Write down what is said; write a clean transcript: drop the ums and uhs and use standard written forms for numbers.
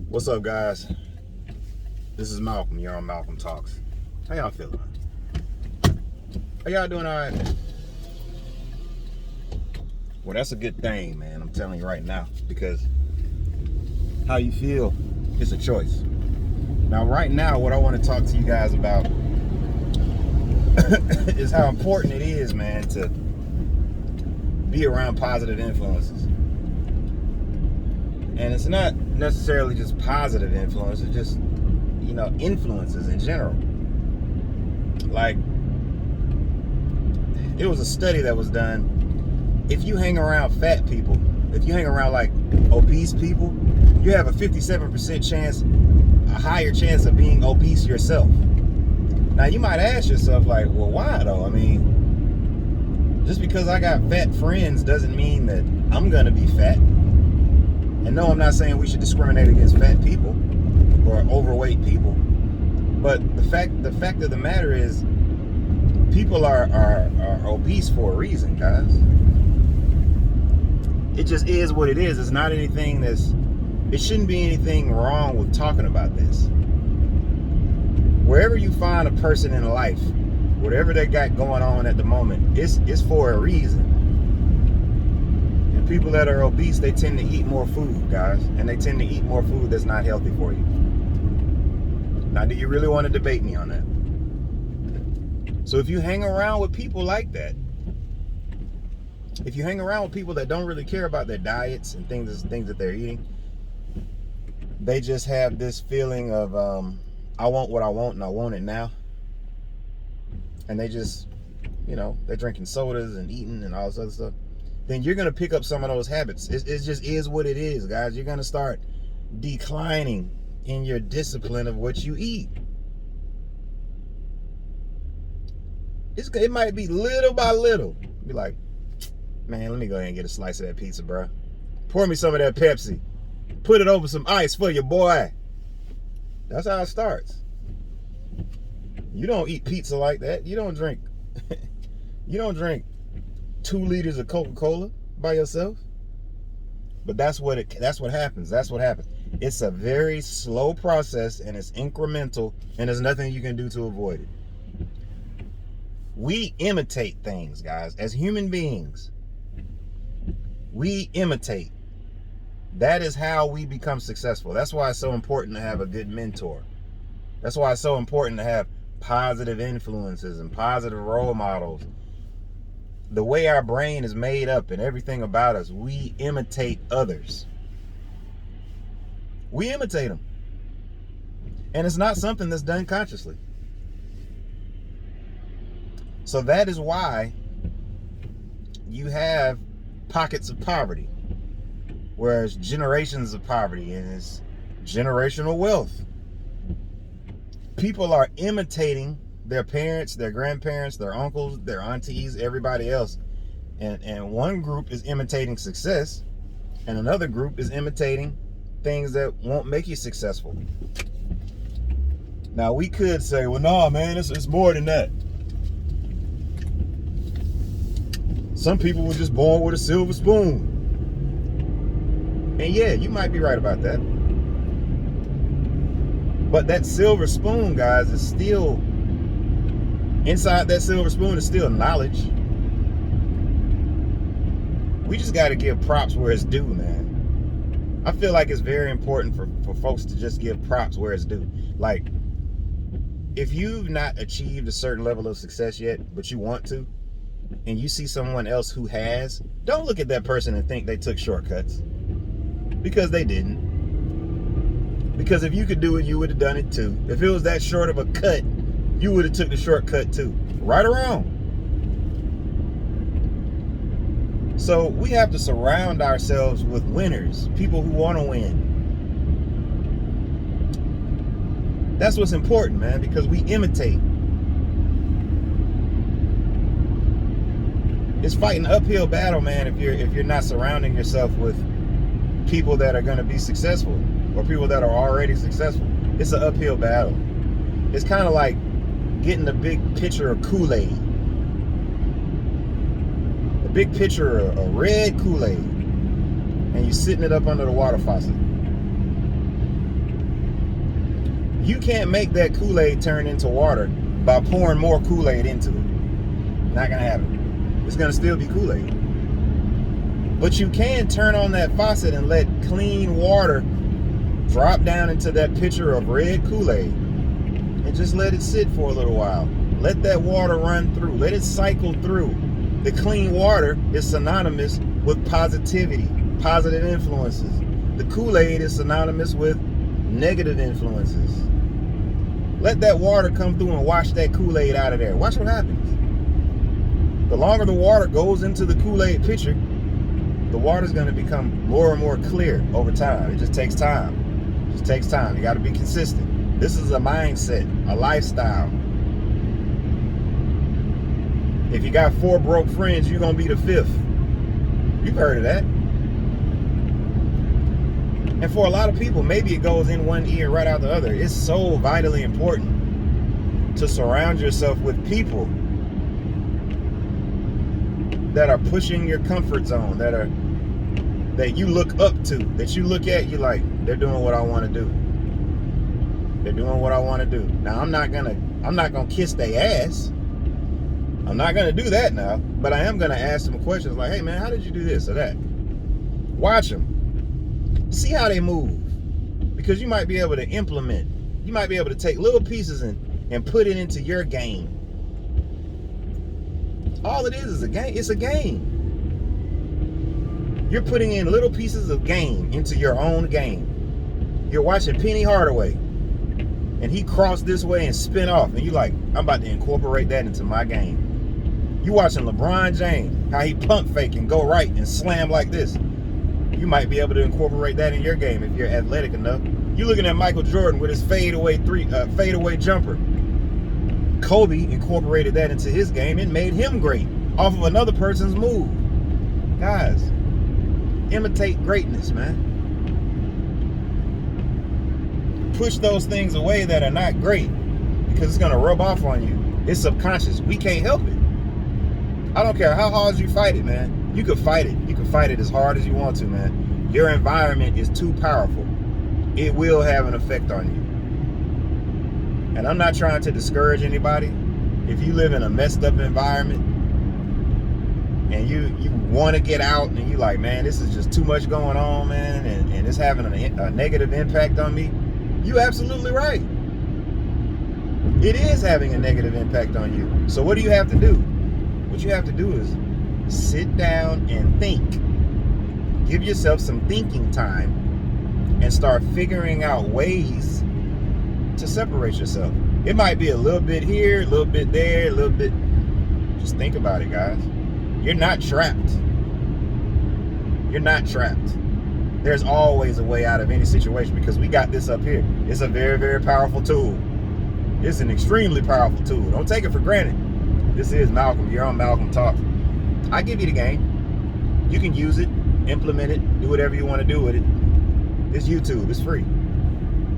What's up, guys? This is Malcolm. You're on Malcolm Talks. How y'all feeling? Are y'all doing all right? Well, that's a good thing, man. I'm telling you right now, because how you feel is a choice. Now, right now, what I want to talk to you guys about is how important it is, man, to be around positive influences. And it's not necessarily just positive influences, just, influences in general. Like, it was a study that was done. If you hang around fat people, if you hang around like obese people, you have a 57% chance, a higher chance of being obese yourself. Now you might ask yourself, like, well, why though? I mean, just because I got fat friends doesn't mean that I'm gonna be fat. And no, I'm not saying we should discriminate against fat people or overweight people. But the fact of the matter is, people are obese for a reason, guys. It just is what it is. It's not anything it shouldn't be anything wrong with talking about this. Wherever you find a person in life, whatever they got going on at the moment, it's for a reason. And people that are obese, they tend to eat more food, guys. And they tend to eat more food that's not healthy for you. Now, do you really want to debate me on that? So if you hang around with people like that, if you hang around with people that don't really care about their diets and things that they're eating, they just have this feeling of, I want what I want and I want it now. And they just, they're drinking sodas and eating and all this other stuff. Then you're going to pick up some of those habits. It just is what it is, guys. You're going to start declining in your discipline of what you eat. It might be little by little. Be like, man, let me go ahead and get a slice of that pizza, bro. Pour me some of that Pepsi. Put it over some ice for your boy. That's how it starts. You don't eat pizza like that. You don't drink 2 liters of Coca-Cola by yourself. But that's what happens. That's what happens. It's a very slow process, and it's incremental, and there's nothing you can do to avoid it. We imitate things, guys. As human beings, we imitate. That is how we become successful. That's why it's so important to have a good mentor. That's why it's so important to have positive influences and positive role models. The way our brain is made up and everything about us, we imitate others. We imitate them. And it's not something that's done consciously. So that is why you have pockets of poverty, whereas generations of poverty, and it's generational wealth. People are imitating their parents, their grandparents, their uncles, their aunties, everybody else. And one group is imitating success, and another group is imitating things that won't make you successful. Now, we could say, well, no, man, it's more than that. Some people were just born with a silver spoon. And yeah, you might be right about that. But that silver spoon, guys, is still, inside that silver spoon is still knowledge. We just got to give props where it's due, man. I feel like it's very important for folks to just give props where it's due. Like, if you've not achieved a certain level of success yet, but you want to, and you see someone else who has, don't look at that person and think they took shortcuts. Because they didn't. Because if you could do it, you would have done it too. If it was that short of a cut, you would have took the shortcut too. Right or wrong. So we have to surround ourselves with winners, people who want to win. That's what's important, man, because we imitate. It's fighting an uphill battle, man, if you're not surrounding yourself with people that are going to be successful or people that are already successful. It's an uphill battle. It's kind of like getting a big pitcher of Kool-Aid. A big pitcher of red Kool-Aid. And you're sitting it up under the water faucet. You can't make that Kool-Aid turn into water by pouring more Kool-Aid into it. Not gonna happen. It's gonna still be Kool-Aid. But you can turn on that faucet and let clean water drop down into that pitcher of red Kool-Aid and just let it sit for a little while. Let that water run through. Let it cycle through. The clean water is synonymous with positivity, positive influences. The Kool-Aid is synonymous with negative influences. Let that water come through and wash that Kool-Aid out of there. Watch what happens. The longer the water goes into the Kool-Aid pitcher, the water's going to become more and more clear over time. It just takes time. It just takes time. You got to be consistent. This is a mindset, a lifestyle. If you got 4 broke friends, you're going to be the 5th. You've heard of that. And for a lot of people, maybe it goes in one ear right out the other. It's so vitally important to surround yourself with people that are pushing your comfort zone, that you look up to, that you look at, you like, they're doing what I want to do. They're doing what I want to do. Now I'm not gonna kiss their ass. I'm not gonna do that now, but I am gonna ask them questions like, hey man, how did you do this or that? Watch them. See how they move. Because you might be able to implement. You might be able to take little pieces and put it into your game. All it is a game. It's a game. You're putting in little pieces of game into your own game. You're watching Penny Hardaway, and he crossed this way and spin off, and you're like, I'm about to incorporate that into my game. You watching LeBron James, how he pump fake and go right and slam like this. You might be able to incorporate that in your game if you're athletic enough. You're looking at Michael Jordan with his fadeaway jumper. Kobe incorporated that into his game and made him great off of another person's move. Guys, imitate greatness, man. Push those things away that are not great because it's going to rub off on you. It's subconscious. We can't help it. I don't care how hard you fight it, man. You can fight it. You can fight it as hard as you want to, man. Your environment is too powerful. It will have an effect on you. And I'm not trying to discourage anybody. If you live in a messed up environment and you want to get out and you like, man, this is just too much going on, man, and it's having a negative impact on me, you're absolutely right. It is having a negative impact on you. So what do you have to do? What you have to do is sit down and think. Give yourself some thinking time and start figuring out ways to separate yourself. It might be a little bit here, a little bit there, a little bit. Just think about it, guys. You're not trapped. You're not trapped. There's always a way out of any situation because we got this up here. It's a very, very powerful tool. It's an extremely powerful tool. Don't take it for granted. This is Malcolm. You're on Malcolm Talk. I give you the game. You can use it, implement it, do whatever you want to do with it. It's YouTube. It's free.